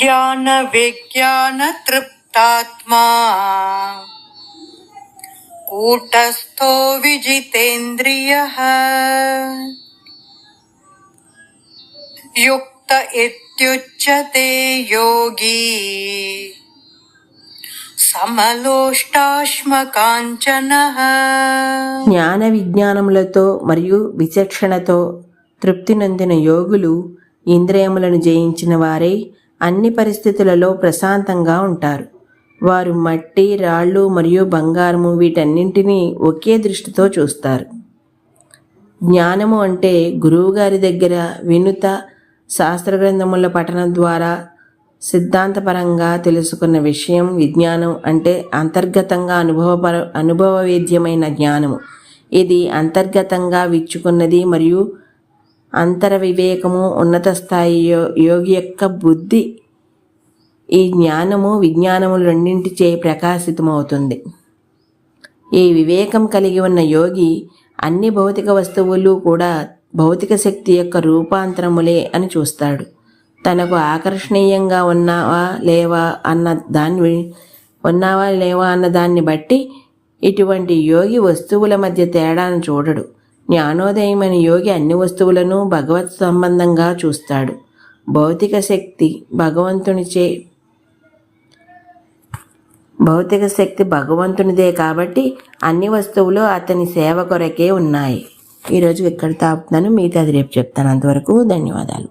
జ్ఞాన విజ్ఞాన తృప్తాత్మా కూటస్థో విజితేంద్రియః యుక్త ఇత్యుచ్యతే యోగి సమలోష్టాశ్మకాంచనః. జ్ఞాన విజ్ఞానములతో మరియు విచక్షణతో తృప్తి నొందిన యోగులు ఇంద్రియములను జయించిన వారై అన్ని పరిస్థితులలో ప్రశాంతంగా ఉంటారు. వారు మట్టి, రాళ్ళు మరియు బంగారము వీటన్నింటినీ ఒకే దృష్టితో చూస్తారు. జ్ఞానము అంటే గురువుగారి దగ్గర వినుత శాస్త్రగ్రంథముల పఠనం ద్వారా సిద్ధాంతపరంగా తెలుసుకున్న విషయం. విజ్ఞానం అంటే అంతర్గతంగా అనుభవవేద్యమైన జ్ఞానము. ఇది అంతర్గతంగా విచ్చుకున్నది మరియు అంతర వివేకము ఉన్నత స్థాయి యోగి యొక్క బుద్ధి ఈ జ్ఞానము విజ్ఞానములు రెండింటిచే ప్రకాశితమవుతుంది. ఈ వివేకం కలిగి ఉన్న యోగి అన్ని భౌతిక వస్తువులు కూడా భౌతిక శక్తి యొక్క రూపాంతరములే అని చూస్తాడు. తనకు ఆకర్షణీయంగా ఉన్నావా లేవా అన్న దాన్ని బట్టి ఇటువంటి యోగి వస్తువుల మధ్య తేడాను చూడడు. జ్ఞానోదయమైన యోగి అన్ని వస్తువులను భగవత్ సంబంధంగా చూస్తాడు. భౌతిక శక్తి భగవంతునిదే కాబట్టి అన్ని వస్తువులు అతని సేవ కొరకే ఉన్నాయి. ఈరోజు ఇక్కడ తాపుతున్నాను, మిగతాది రేపు చెప్తాను. అంతవరకు ధన్యవాదాలు.